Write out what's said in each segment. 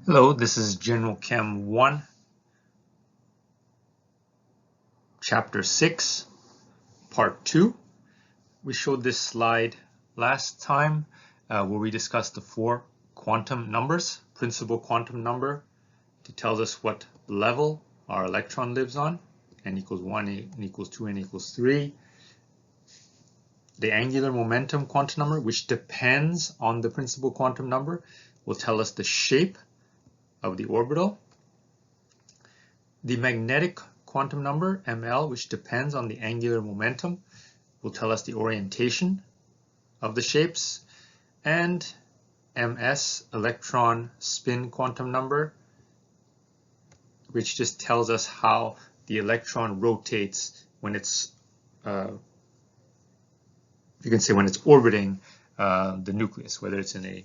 Hello, this is General Chem 1, Chapter 6, Part 2. We showed this slide last time where we discussed the four quantum numbers. Principal quantum number, it tells us what level our electron lives on, n equals 1, n equals 2, n equals 3. The angular momentum quantum number, which depends on the principal quantum number, will tell us the shape of the orbital. The magnetic quantum number, ml, which depends on the angular momentum, will tell us the orientation of the shapes. And ms, electron spin quantum number, which just tells us how the electron rotates when it's, you can say when it's orbiting the nucleus, whether it's in a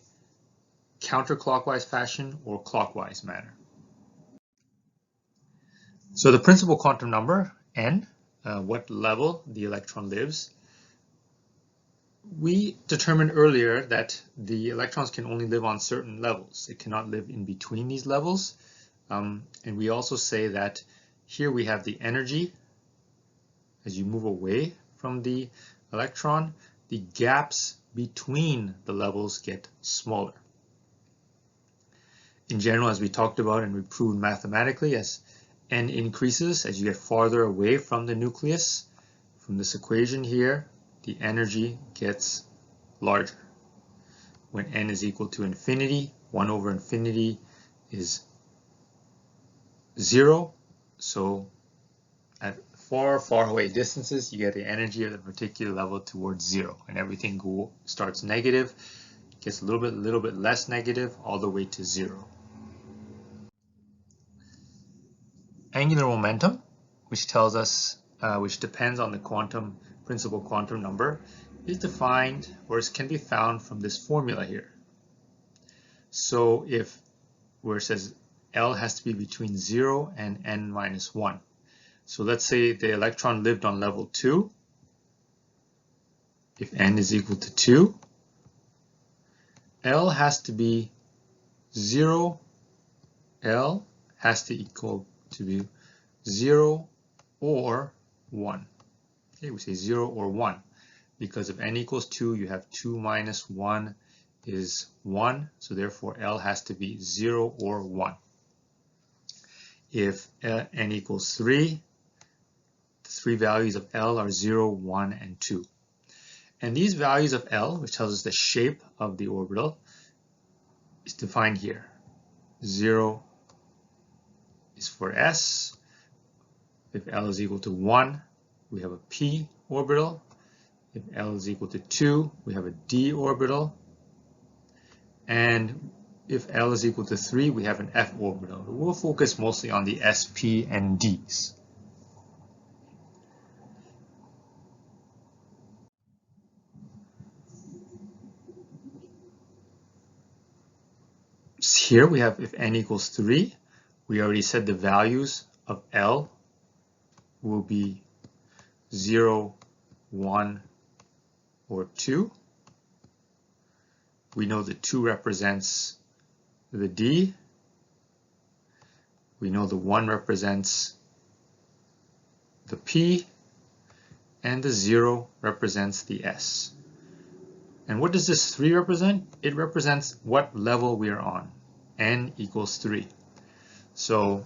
counterclockwise fashion or clockwise manner. So the principal quantum number, n, what level the electron lives, we determined earlier that the electrons can only live on certain levels. It cannot live in between these levels. And we also say that here we have the energy. As you move away from the electron, the gaps between the levels get smaller. In general, as we talked about and we proved mathematically, as n increases, as you get farther away from the nucleus, from this equation here, the energy gets larger. When n is equal to infinity, 1 over infinity is 0. So at far, far away distances, you get the energy at a particular level towards 0. And everything starts negative, gets a little bit less negative, all the way to 0. Angular momentum, which tells us, which depends on the principal quantum number, is defined, or it can be found from this formula here. So where it says L has to be between 0 and n minus 1. So let's say the electron lived on level 2. If n is equal to 2, L has to be 0, L has to equal to be 0 or 1. Okay, we say 0 or 1 because if n equals 2, you have 2 minus 1 is 1, so therefore L has to be 0 or 1. If n equals 3, the three values of L are 0, 1, and 2. And these values of L, which tells us the shape of the orbital, is defined here. 0 is for S. If L is equal to 1, we have a p orbital. If L is equal to 2, we have a d orbital. And if L is equal to 3, we have an f orbital. We'll focus mostly on the s, p, and d's. Here we have if n equals 3, we already said the values of L will be 0, 1, or 2. We know the 2 represents the D. We know the 1 represents the P. And the 0 represents the S. And what does this 3 represent? It represents what level we are on. N equals 3. So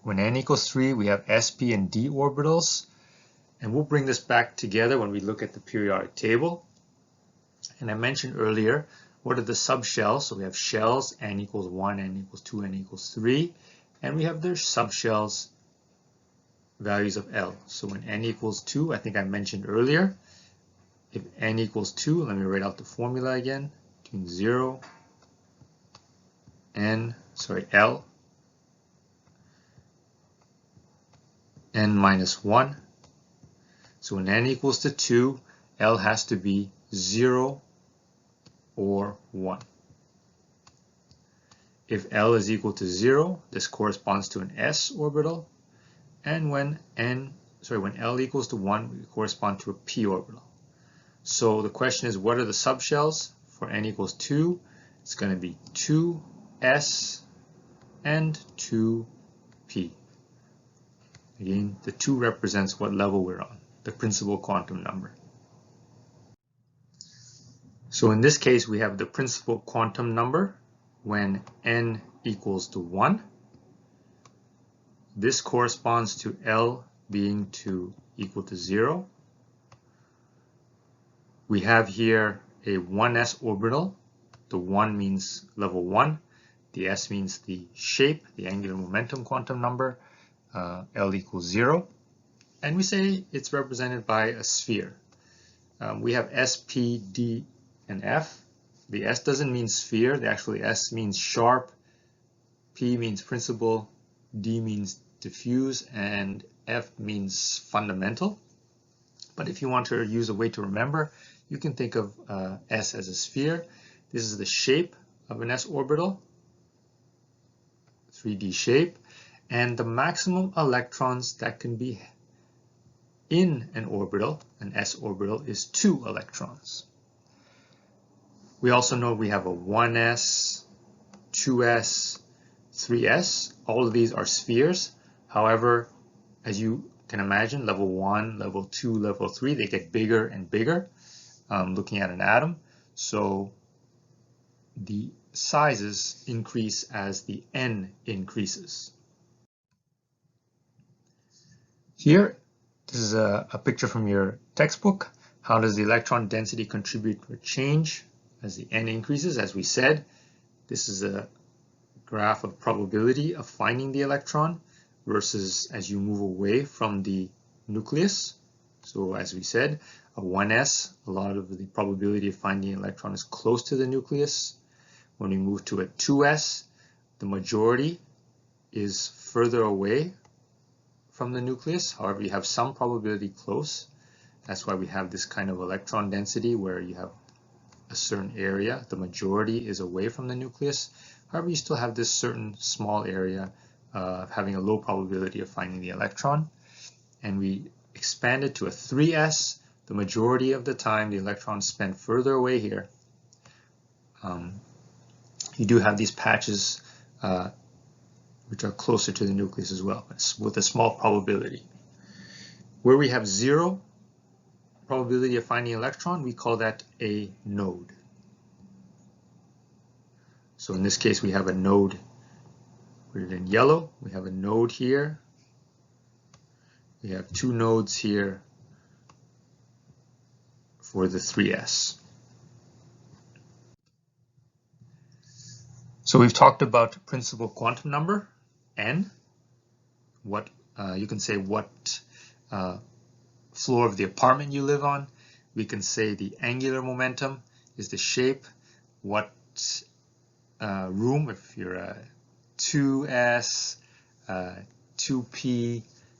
when n equals 3, we have s, p, and d orbitals. And we'll bring this back together when we look at the periodic table. And I mentioned earlier, what are the subshells? So we have shells, n equals 1, n equals 2, n equals 3. And we have their subshells values of L. So when n equals 2, I think I mentioned earlier, if n equals 2, let me write out the formula again, between 0, L, n minus 1. So when n equals to 2, L has to be 0 or 1. If L is equal to 0, this corresponds to an s orbital. And when L equals to 1, we correspond to a p orbital. So the question is, what are the subshells? For n equals 2, it's going to be 2s and 2p. Again, the 2 represents what level we're on, the principal quantum number. So in this case, we have the principal quantum number when n equals to 1. This corresponds to L being equal to 0. We have here a 1s orbital. The 1 means level 1. The s means the shape, the angular momentum quantum number, L equals 0. And we say it's represented by a sphere. We have S, P, D, and F. The S doesn't mean sphere. Actually, S means sharp, P means principal, D means diffuse, and F means fundamental. But if you want to use a way to remember, you can think of S as a sphere. This is the shape of an S orbital, 3D shape, and the maximum electrons that can be in an orbital, an S orbital, is 2 electrons. We also know we have a 1s, 2s, 3s. All of these are spheres. However, as you can imagine, level 1, level 2, level 3, they get bigger and bigger, looking at an atom. So the sizes increase as the n increases. Here, this is a picture from your textbook. How does the electron density contribute or change as the n increases? As we said, this is a graph of probability of finding the electron versus as you move away from the nucleus. So as we said, a 1s, a lot of the probability of finding an electron is close to the nucleus. When we move to a 2s, the majority is further away from the nucleus. However, you have some probability close. That's why we have this kind of electron density where you have a certain area, the majority is away from the nucleus. However, you still have this certain small area of having a low probability of finding the electron. And we expand it to a 3s. The majority of the time, the electrons spend further away here. You do have these patches which are closer to the nucleus as well, with a small probability. Where we have 0 probability of finding an electron, we call that a node. So in this case, we have a node, put it in yellow. We have a node here. We have 2 nodes here for the 3s. So we've talked about principal quantum number, n. What you can say what floor of the apartment you live on. We can say the angular momentum is the shape. What room, if you're a 2s, 2p,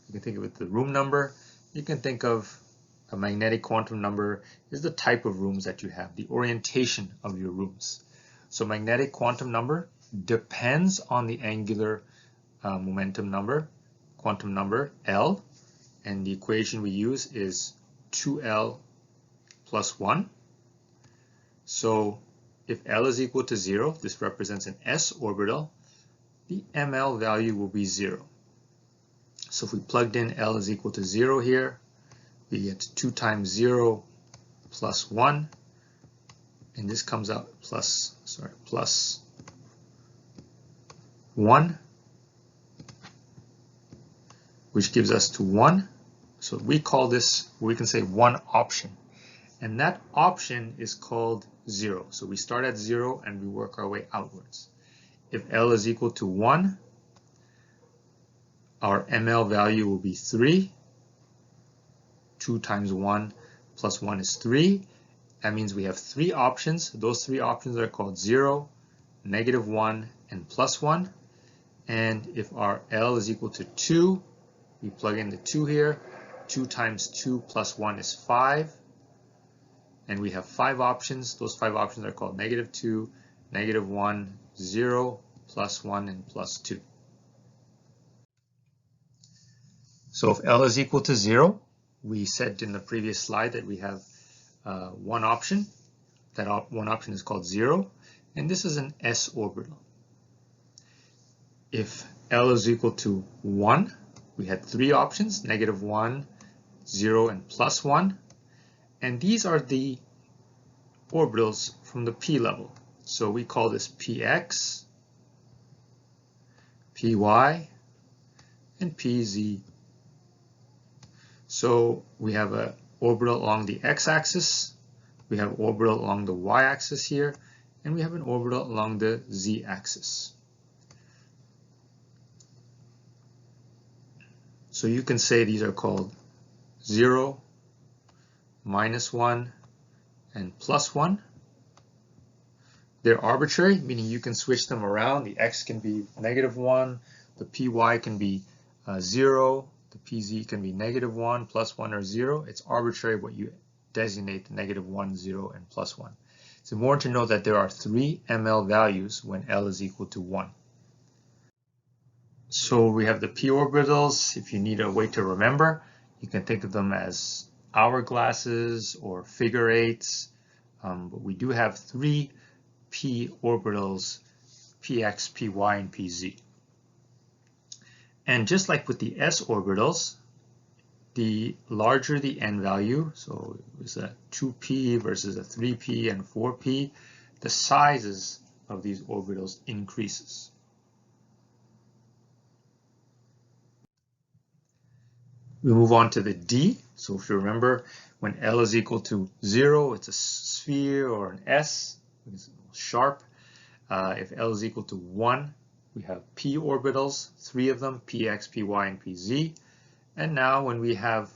you can think of it the room number. You can think of a magnetic quantum number is the type of rooms that you have, the orientation of your rooms. So magnetic quantum number depends on the angular momentum number, quantum number, L, and the equation we use is 2L plus 1. So if L is equal to 0, this represents an s orbital, the ml value will be 0. So if we plugged in L is equal to 0 here, we get 2 times 0 plus 1, and this comes out plus 1, which gives us to 1. So we call this, we can say one option. And that option is called 0. So we start at 0 and we work our way outwards. If L is equal to 1, our ml value will be 3. 2 times 1 plus 1 is 3. That means we have 3 options. Those 3 options are called 0, -1, and +1. And if our L is equal to 2, we plug in the 2 here. 2 times 2 plus 1 is 5. And we have 5 options. Those 5 options are called -2, -1, 0, +1, and +2. So if L is equal to 0, we said in the previous slide that we have one option. That one option is called 0. And this is an s orbital. if L is equal to 1, we had three options, -1, 0, and +1. And these are the orbitals from the p level. So we call this px, py, and pz. So we have an orbital along the x-axis, we have orbital along the y-axis here, and we have an orbital along the z-axis. So you can say these are called 0, -1, and +1. They're arbitrary, meaning you can switch them around. The x can be -1, the py can be 0, the pz can be -1, +1, or 0. It's arbitrary what you designate the -1, 0, and +1. It's important to note that there are 3 ml values when L is equal to 1. So we have the p orbitals. If you need a way to remember, you can think of them as hourglasses or figure eights. But we do have 3 p orbitals, px, py, and pz. And just like with the s orbitals, the larger the n value, so it was a 2p versus a 3p and 4p, the sizes of these orbitals increases. We move on to the d. So if you remember, when L is equal to 0, it's a sphere or an S, it's sharp. If L is equal to 1, we have p orbitals, 3 of them, px, py, and pz. And now when we have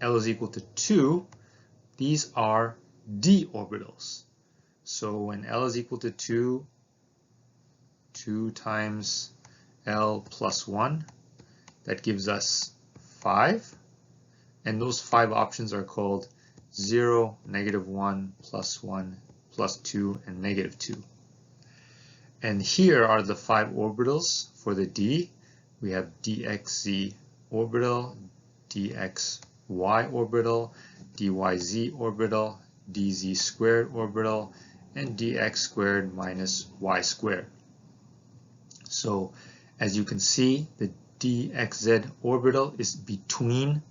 L is equal to 2, these are d orbitals. So when L is equal to 2, 2 times L plus 1, that gives us 5. And those 5 options are called 0, -1, +1, +2, and -2. And here are the 5 orbitals for the d. We have dxz orbital, dxy orbital, dyz orbital, dz squared orbital, and dx squared minus y squared. So as you can see, the dxz orbital is between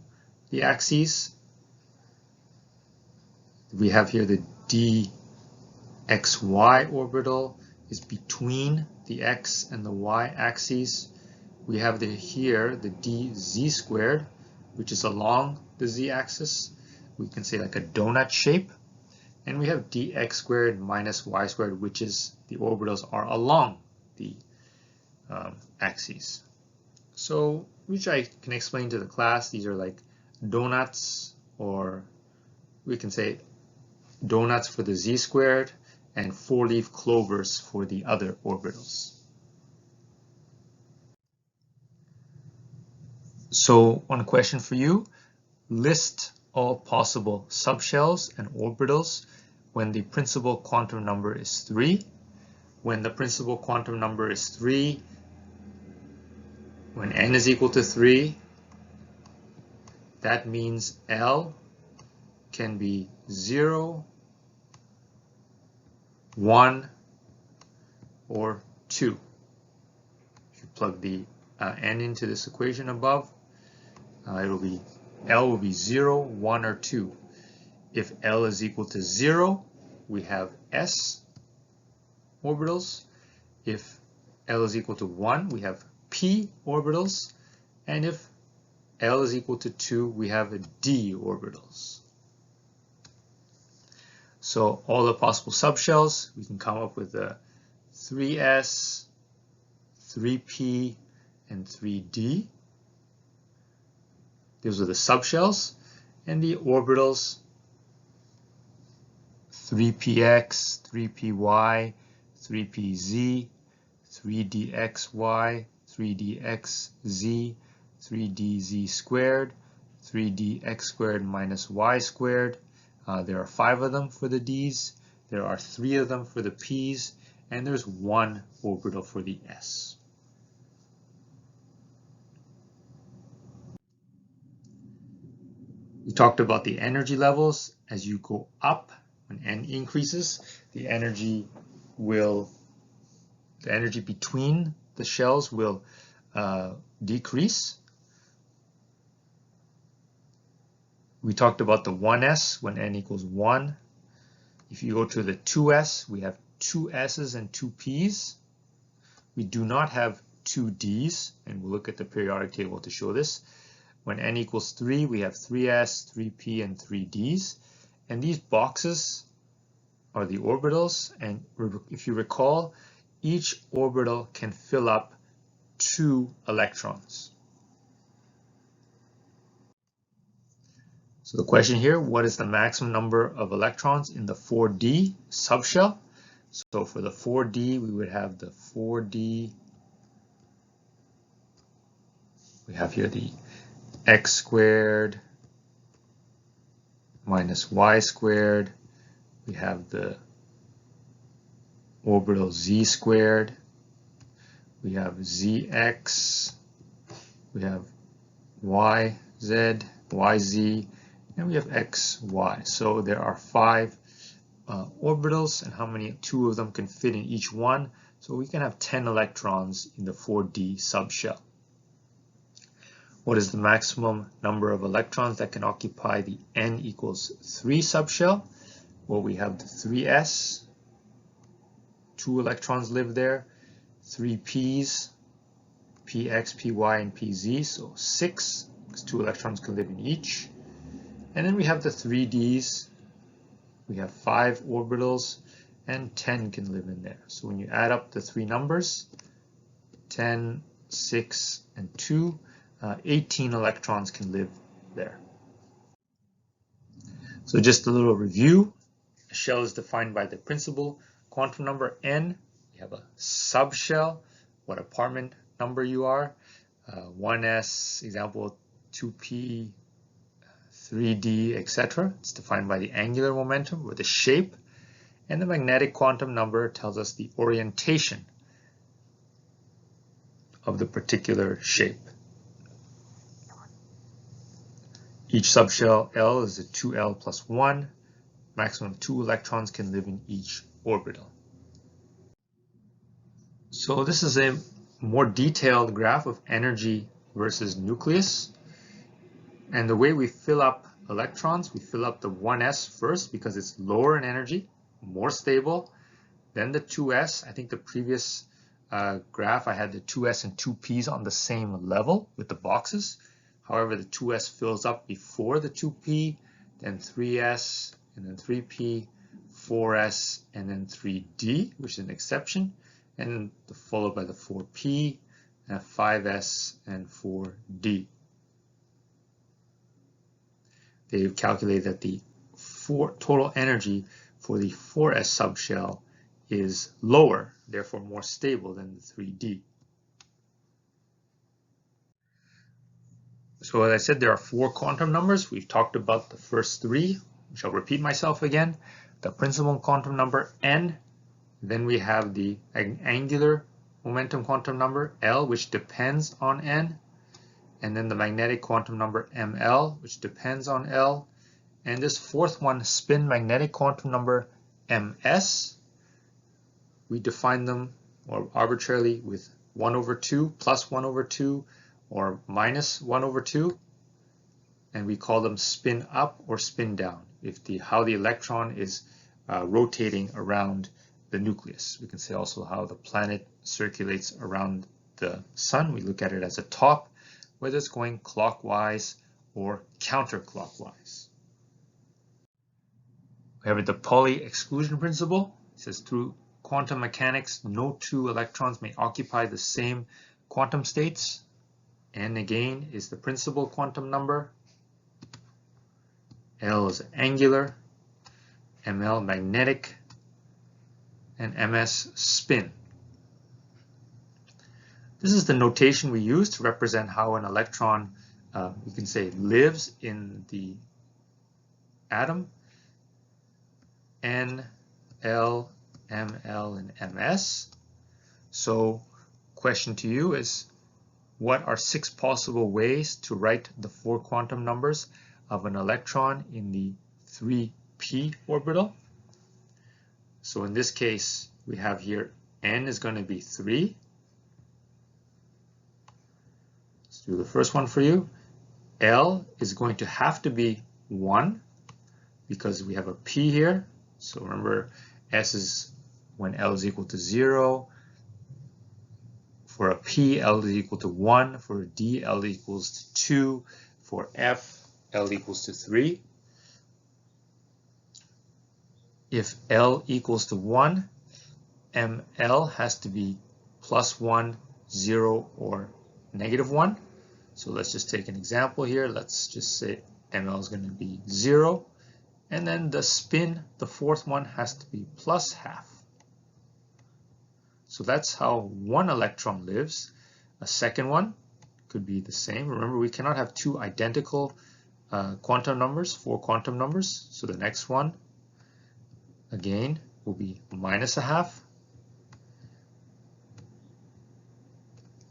the axes. We have here the dxy orbital is between the x and the y axes. We have here the dz squared, which is along the z-axis. We can say like a donut shape. And we have dx squared minus y squared, which is the orbitals are along the axes. So, which I can explain to the class, these are like donuts, or we can say donuts for the z squared and 4-leaf clovers for the other orbitals. So one question for you, list all possible subshells and orbitals when the principal quantum number is 3. When the principal quantum number is 3, when n is equal to 3, that means L can be 0, 1, or 2. If you plug the n into this equation above, L will be 0, 1, or 2. If L is equal to 0, we have s orbitals. If L is equal to 1, we have p orbitals. And if L is equal to 2, we have d orbitals. So all the possible subshells, we can come up with a 3s, 3p, and 3d. Those are the subshells. And the orbitals, 3px, 3py, 3pz, 3dxy, 3dxz, 3dz squared, 3dx squared minus y squared. There are 5 of them for the d's, there are 3 of them for the p's, and there's 1 orbital for the s. We talked about the energy levels. As you go up, when n increases, the energy will the energy between the shells will decrease. We talked about the 1s when n equals 1. If you go to the 2s, we have 2 s's and 2 p's. We do not have 2 d's, and we'll look at the periodic table to show this. When n equals 3, we have 3s, 3p, and 3 d's. And these boxes are the orbitals, and if you recall, each orbital can fill up 2 electrons. So the question here, what is the maximum number of electrons in the 4D subshell? So for the 4D, we would have the 4D, we have here the x squared minus y squared. We have the orbital z squared. We have zx. We have yz, yz, and we have x, y. So there are 5 orbitals, and how many? 2 of them can fit in each one. So we can have 10 electrons in the 4D subshell. What is the maximum number of electrons that can occupy the n equals 3 subshell? Well, we have the 3s, 2 electrons live there, 3 p's, px, py, and pz, so 6, because 2 electrons can live in each. And then we have the 3ds, we have 5 orbitals, and 10 can live in there. So when you add up the 3 numbers, 10, 6, and 2, 18 electrons can live there. So just a little review. A shell is defined by the principal quantum number n. You have a subshell, what apartment number you are, 1s, example 2p, 3d, etc. It's defined by the angular momentum or the shape. And the magnetic quantum number tells us the orientation of the particular shape. Each subshell L is a 2L plus 1. Maximum 2 electrons can live in each orbital. So this is a more detailed graph of energy versus nucleus. And the way we fill up electrons, we fill up the 1s first because it's lower in energy, more stable. Then the 2s. I think the previous graph I had the 2s and 2p's on the same level with the boxes. However, the 2s fills up before the 2p, then 3s, and then 3p, 4s, and then 3d, which is an exception, and then followed by the 4p, 5s, and 4d. They've calculated that the total energy for the 4s subshell is lower, therefore more stable than the 3d. So as I said, there are 4 quantum numbers. We've talked about the first 3, which I'll repeat myself again. The principal quantum number n, then we have the angular momentum quantum number L, which depends on n, and then the magnetic quantum number ml, which depends on L, and this 4th one, spin magnetic quantum number ms. We define them or arbitrarily with 1 over 2, plus 1 over 2, or minus 1 over 2, and we call them spin up or spin down if how the electron is rotating around the nucleus. We can say also how the planet circulates around the sun. We look at it as a top, whether it's going clockwise or counterclockwise. We have the Pauli exclusion principle. It says through quantum mechanics, no 2 electrons may occupy the same quantum states. N again is the principal quantum number. L is angular. ML magnetic. And MS spin. This is the notation we use to represent how an electron, we can say, lives in the atom. N, L, ML, and MS. So, question to you is, what are 6 possible ways to write the 4 quantum numbers of an electron in the 3p orbital? So in this case, we have here N is going to be 3. Let's do the first one for you. L is going to have to be 1 because we have a P here. So remember, S is when L is equal to 0. For a P, L is equal to 1. For a D, L equals to 2. For F, L equals to 3. If L equals to 1, ML has to be +1, 0, or -1. So let's just take an example here. Let's just say ML is going to be 0. And then the spin, the fourth one, has to be +½ So that's how one electron lives. A second one could be the same. Remember, we cannot have two identical quantum numbers, 4 quantum numbers. So the next one, again, will be -½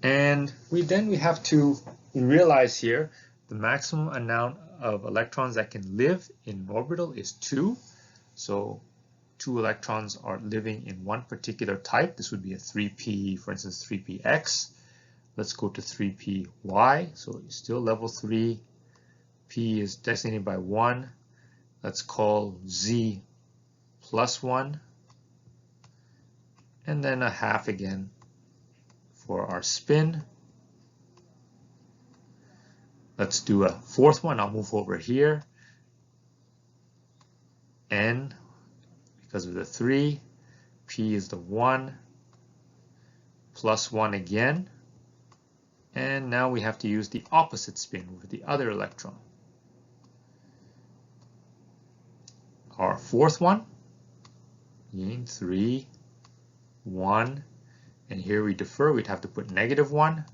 And we have to realize here the maximum amount of electrons that can live in an orbital is 2. So 2 electrons are living in one particular type. This would be a 3p, for instance, 3px. Let's go to 3py. So it's still level 3. P is designated by 1. Let's call z +1. And then a half again for our spin. Let's do a fourth one. I'll move over here. N, because of the 3. P is the 1. +1 again. And now we have to use the opposite spin with the other electron. Our fourth one, again, 3, 1. And here we defer, we'd have to put -1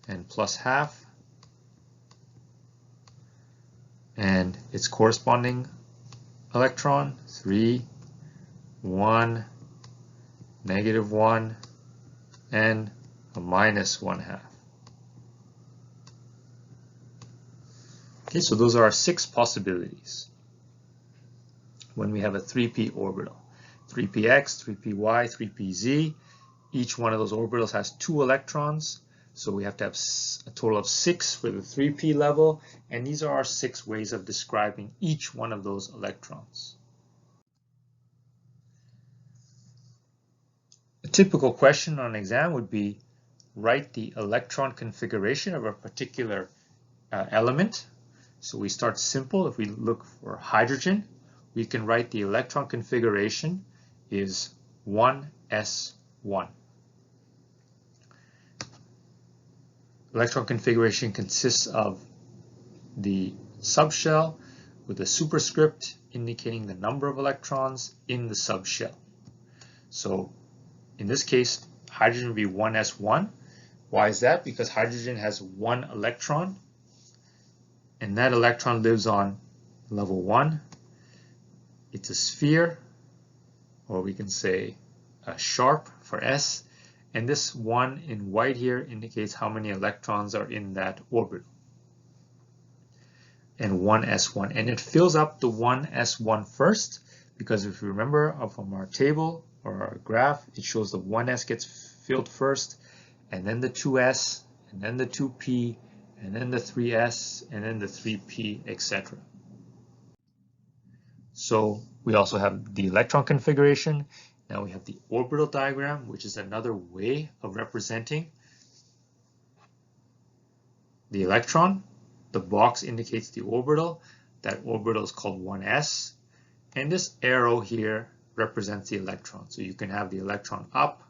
and +½ and its corresponding electron, 3, 1, -1, and a -½ Okay, so those are our 6 possibilities when we have a 3p orbital. 3px, 3py, 3pz. Each one of those orbitals has 2 electrons, so we have to have a total of 6 for the 3p level, and these are our 6 ways of describing each one of those electrons. A typical question on an exam would be, write the electron configuration of a particular element. So we start simple. If we look for hydrogen, we can write the electron configuration is 1s1. Electron configuration consists of the subshell with a superscript indicating the number of electrons in the subshell. So in this case, hydrogen would be 1s1. Why is that? Because hydrogen has 1 electron, and that electron lives on level 1. It's a sphere, or we can say a sharp for S. And this 1 in white here indicates how many electrons are in that orbital. And 1s1. And it fills up the 1s1 first, because if you remember from our table or our graph, it shows the 1s gets filled first, and then the 2s, and then the 2p, and then the 3s, and then the 3p, etc. So we also have the electron configuration. Now we have the orbital diagram, which is another way of representing the electron. The box indicates the orbital. That orbital is called 1s. And this arrow here represents the electron. So you can have the electron up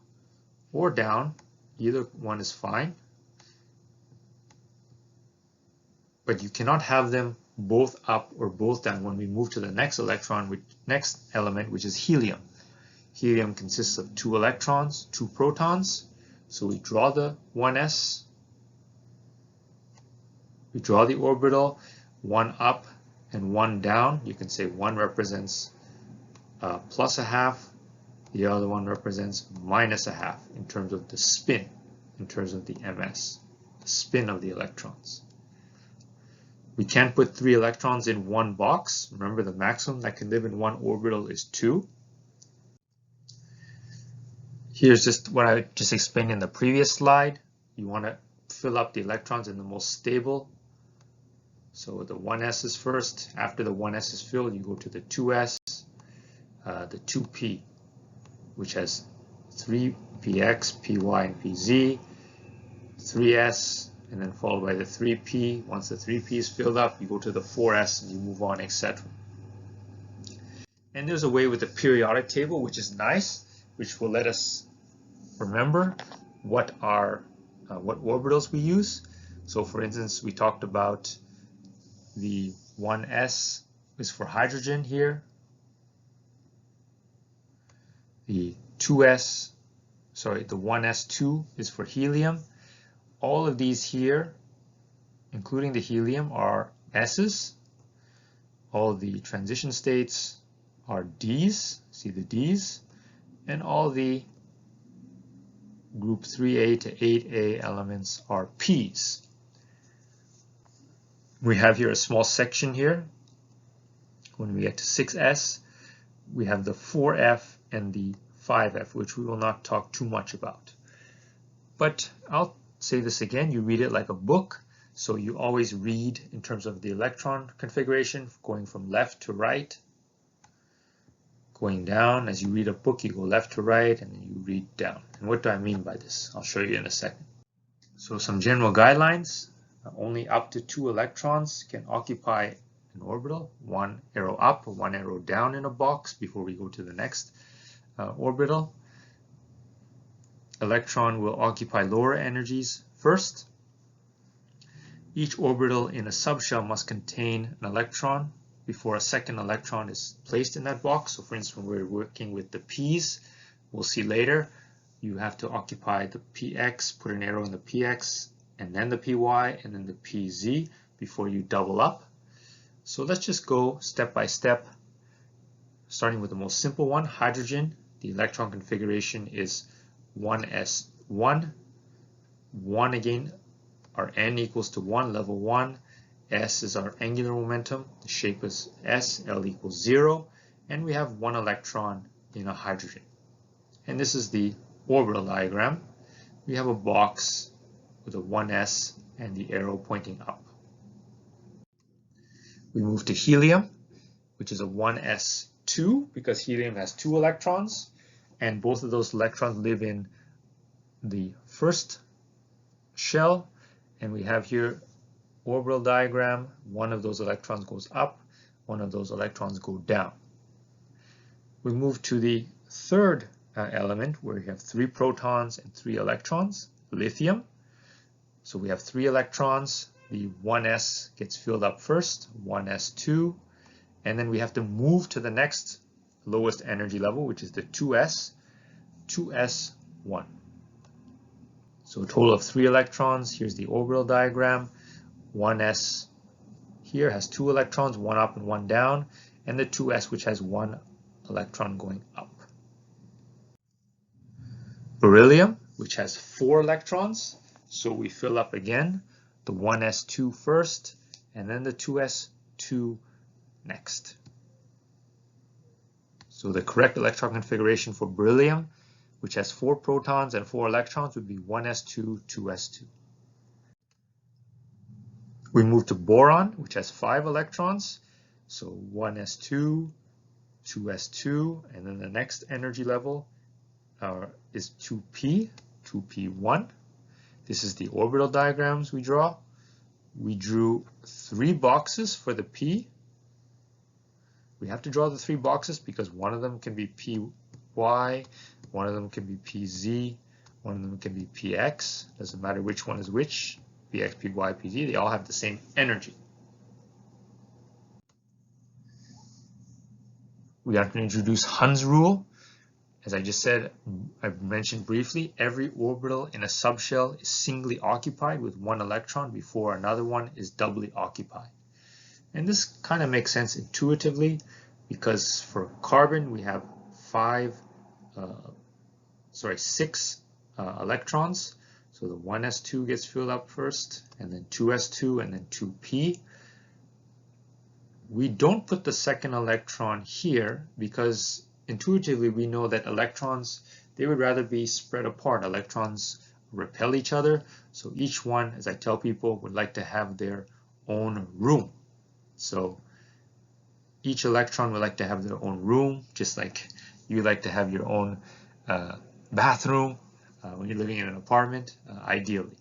or down. Either one is fine. But you cannot have them both up or both down when we move to the next next element, which is helium. Helium consists of 2 electrons, 2 protons. So we draw the 1s. We draw the orbital, 1 up and 1 down. You can say 1 represents +½ The other one represents -½ in terms of the spin, in terms of the ms, the spin of the electrons. We can't put 3 electrons in one box. Remember, the maximum that can live in one orbital is 2. Here's just what I just explained in the previous slide. You want to fill up the electrons in the most stable. So the 1s is first. After the 1s is filled, you go to the 2s, the 2p, which has 3px, py, and pz, 3s, and then followed by the 3p. Once the 3p is filled up, you go to the 4s and you move on, etc. And there's a way with the periodic table, which is nice, which will let us remember what orbitals we use. So for instance, we talked about the 1s is for hydrogen here. The 1s2 is for helium. All of these here, including the helium, are s's. All the transition states are d's. See the d's. And all the group 3a to 8a elements are p's. We have here a small section here. When we get to 6s, we have the 4f and the 5f, which we will not talk too much about. But I'll say this again, you read it like a book. So you always read in terms of the electron configuration, going from left to right, going down. As you read a book, you go left to right, and then you read down. And what do I mean by this? I'll show you in a second. So some general guidelines. Only up to 2 electrons can occupy an orbital, 1 arrow up or 1 arrow down in a box before we go to the next orbital. Electron will occupy lower energies first. Each orbital in a subshell must contain an electron before a second electron is placed in that box. So for instance, when we're working with the p's, we'll see later, you have to occupy the px, put an arrow in the px, and then the py, and then the pz before you double up. So let's just go step by step, starting with the most simple one, hydrogen. The electron configuration is 1s1. 1 again, our n equals to 1, level 1. S is our angular momentum. The shape is S, L equals 0. And we have 1 electron in a hydrogen. And this is the orbital diagram. We have a box with a 1s and the arrow pointing up. We move to helium, which is a 1s2 because helium has 2 electrons, and both of those electrons live in the first shell. And we have here orbital diagram. One of those electrons goes up, one of those electrons go down. We move to the third element where we have 3 protons and 3 electrons, lithium. So we have 3 electrons. The 1s gets filled up first, 1s2, and then we have to move to the next lowest energy level, which is the 2s, 2s1. So a total of 3 electrons. Here's the orbital diagram. 1s here has 2 electrons, 1 up and 1 down, and the 2s, which has 1 electron going up. Beryllium, which has 4 electrons. So we fill up again the 1s2 first, and then the 2s2 next. So the correct electron configuration for beryllium, which has 4 protons and 4 electrons, would be 1s2, 2s2. We move to boron, which has 5 electrons. So 1s2, 2s2, and then the next energy level is 2p, 2p1. This is the orbital diagrams we draw. We drew 3 boxes for the p. We have to draw the 3 boxes because one of them can be py, one of them can be pz, one of them can be px. Doesn't matter which one is which, px, py, pz, they all have the same energy. We have to introduce Hunds Rule. As I just said, I've mentioned briefly, every orbital in a subshell is singly occupied with 1 electron before another one is doubly occupied. And this kind of makes sense intuitively because for carbon we have 6 electrons. So the 1s2 gets filled up first, and then 2s2, and then 2p. We don't put the second electron here because intuitively we know that electrons they would rather be spread apart. Electrons repel each other, so each one, as I tell people, would like to have their own room. So each electron would like to have their own room, just like you like to have your own bathroom when you're living in an apartment, ideally.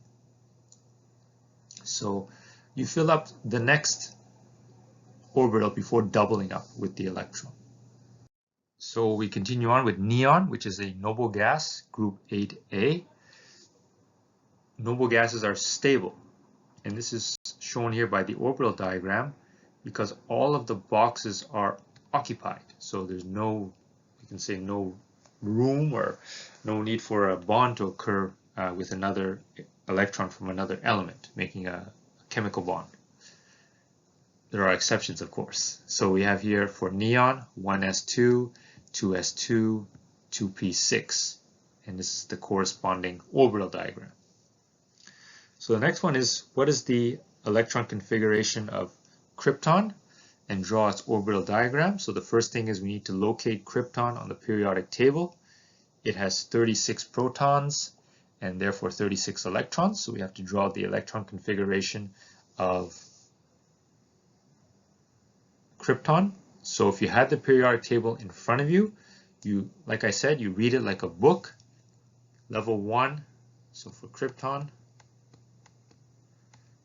So you fill up the next orbital before doubling up with the electron. So we continue on with neon, which is a noble gas, group 8A. Noble gases are stable, and this is shown here by the orbital diagram because all of the boxes are occupied. So there's no, you can say, no room or no need for a bond to occur with another electron from another element, making a chemical bond. There are exceptions, of course. So we have here for neon, 1s2, 2s2, 2p6, and this is the corresponding orbital diagram. So the next one is, what is the electron configuration of krypton, and draw its orbital diagram. So the first thing is we need to locate krypton on the periodic table. It has 36 protons and therefore 36 electrons. So we have to draw the electron configuration of krypton. So if you had the periodic table in front of you, like I said, you read it like a book. Level 1, so for krypton,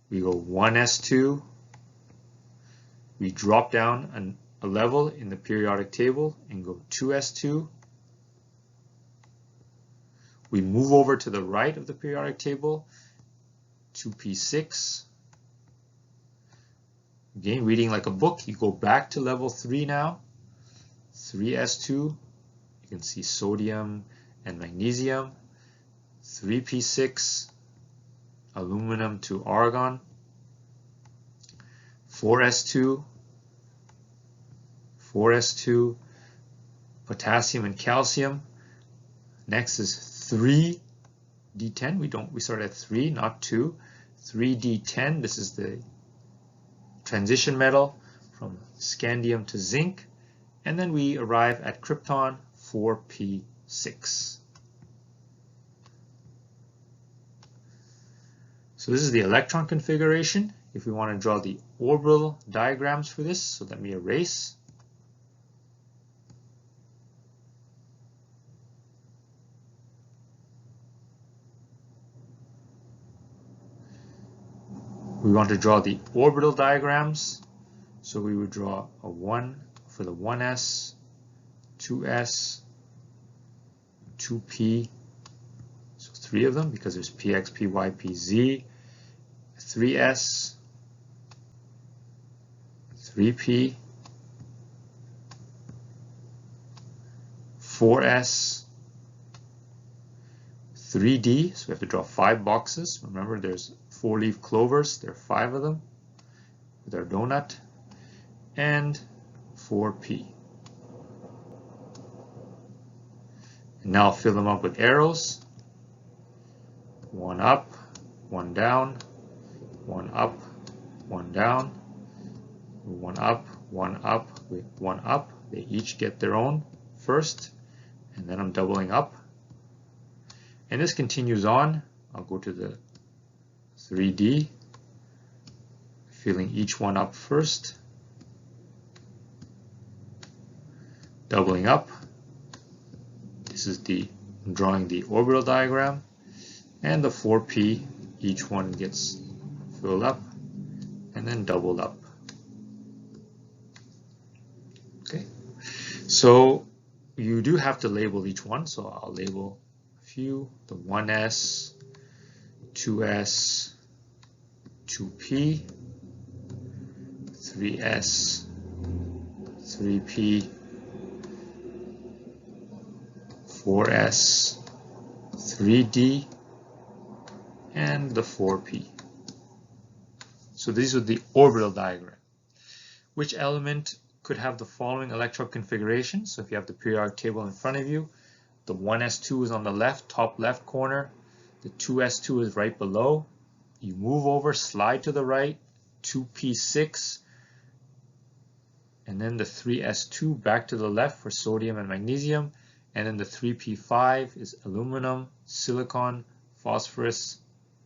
we go 1s2, we drop down a level in the periodic table and go 2s2. We move over to the right of the periodic table, 2p6. Again, reading like a book, you go back to level 3 now, 3s2. You can see sodium and magnesium, 3p6, aluminum to argon, 4s2, potassium and calcium. Next is 3d10. We start at 3, not 2. 3d10, this is the transition metal from scandium to zinc. And then we arrive at krypton, 4p6. So this is the electron configuration. If we want to draw the orbital diagrams for this, so let me erase. We want to draw the orbital diagrams. So we would draw a 1 for the 1s, 2s, 2p, so 3 of them because there's px, py, pz, 3s, 3p, 4s, 3d, so we have to draw 5 boxes. Remember, there's 4-leaf clovers, there are 5 of them with our donut, and 4p. And now fill them up with arrows. 1 up, 1 down, 1 up, 1 down, 1 up, 1 up, 1 up. They each get their own first, and then I'm doubling up. And this continues on. I'll go to the 3D, filling each one up first, doubling up. This is I'm drawing the orbital diagram, and the 4p, each one gets filled up and then doubled up. Okay, so you do have to label each one, so I'll label a few: the 1s, 2s, 2p, 3s, 3p, 4s, 3d, and the 4p. So these are the orbital diagram. Which element could have the following electron configuration? So if you have the periodic table in front of you, the 1s2 is on the left, top left corner. The 2s2 is right below. You move over, slide to the right, 2p6, and then the 3s2 back to the left for sodium and magnesium, And then the 3p5 is aluminum, silicon, phosphorus,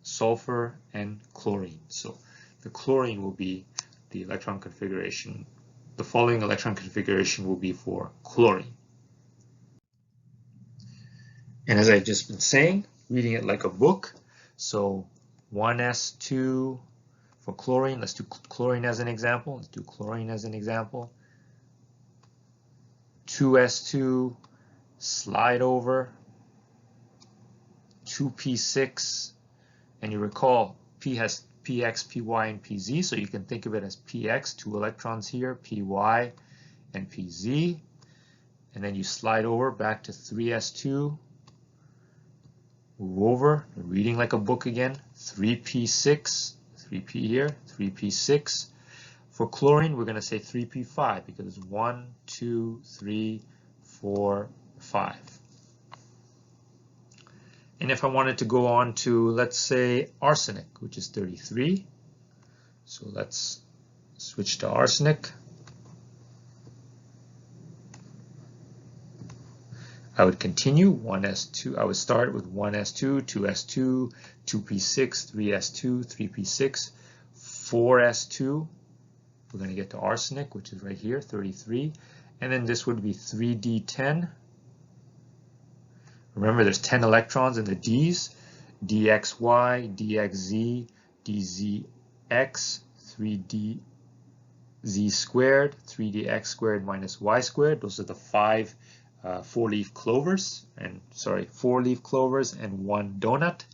sulfur, and chlorine. So the chlorine will be the electron configuration. The following electron configuration will be for chlorine. And as I've just been saying, reading it like a book. So 1s2 for chlorine. Let's do chlorine as an example. 2s2, slide over, 2p6, and you recall P has px, py, and pz, so you can think of it as px, 2 electrons here, py, and pz, and then you slide over back to 3s2, move over, reading like a book again, 3p6, 3p here, 3p6. For chlorine, we're going to say 3p5 because it's 1, 2, 3, 4, 5. And if I wanted to go on to, let's say, arsenic, which is 33. So let's switch to arsenic. I would continue 1s2. I would start with 1s2, 2s2, 2p6, 3s2, 3p6, 4s2. We're going to get to arsenic, which is right here, 33. And then this would be 3d10. Remember, there's 10 electrons in the Ds. dxy, dxz, dzx, 3dz squared, 3dx squared minus y squared. Those are the 5 4-leaf clovers, and 4-leaf clovers and 1 donut.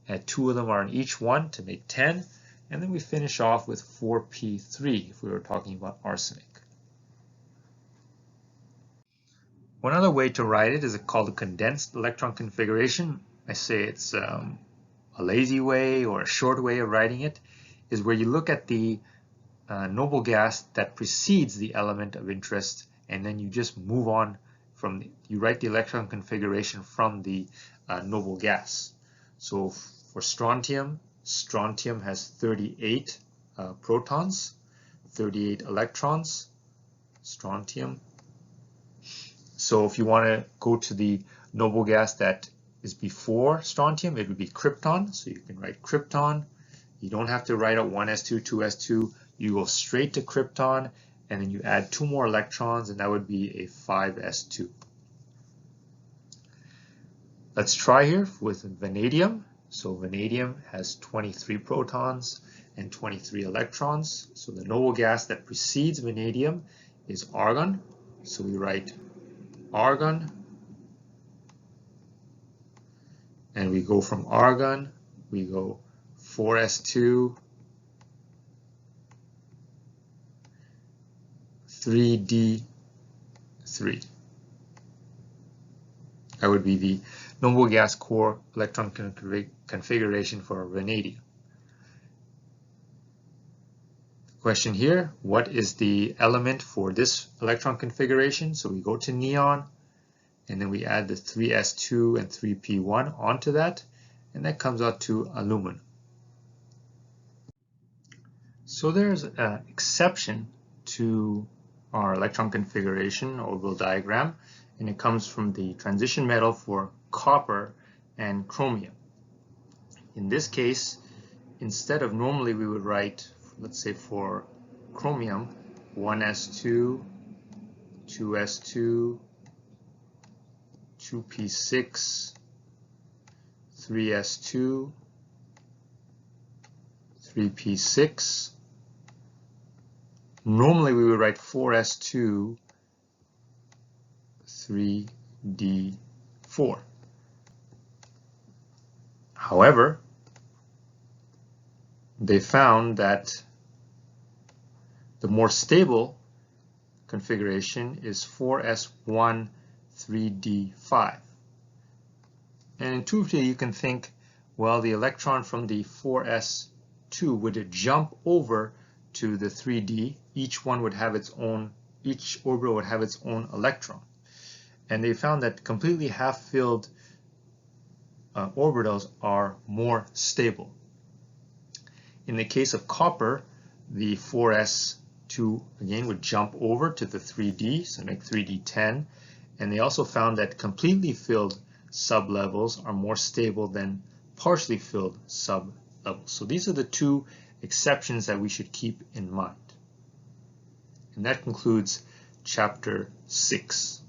And 2 of them are in each one to make 10. And then we finish off with 4p3 if we were talking about arsenic. One other way to write it is called a condensed electron configuration. I say it's a lazy way or a short way of writing it, is where you look at the noble gas that precedes the element of interest, and then you just move on from you write the electron configuration from the noble gas. So for strontium, strontium has 38 protons, 38 electrons, strontium. So if you want to go to the noble gas that is before strontium, it would be krypton. So you can write krypton. You don't have to write out 1s2, 2s2. You go straight to krypton, and then you add 2 more electrons, and that would be a 5s2. Let's try here with vanadium. So vanadium has 23 protons and 23 electrons. So the noble gas that precedes vanadium is argon. So we write argon, and we go from argon, we go 4s2, 3d3. That would be the noble gas core electron configuration for vanadium. Question here, what is the element for this electron configuration? So we go to neon, and then we add the 3s2 and 3p1 onto that, and that comes out to aluminum. So there's an exception to our electron configuration orbital diagram, and it comes from the transition metal for copper and chromium. In this case, instead of normally we would write, let's say for chromium, 1s2, 2s2, 2p6, 3s2, 3p6. Normally we would write 4s2, 3d4. However, they found that the more stable configuration is 4s1, 3d5. And intuitively you can think, well, the electron from the 4s2 would jump over to the 3d. Each orbital would have its own electron. And they found that completely half-filled orbitals are more stable. In the case of copper, the 4s2 again would jump over to the 3d, so make 3d10, And they also found that completely filled sublevels are more stable than partially filled sublevels. So these are the two exceptions that we should keep in mind. And that concludes chapter 6.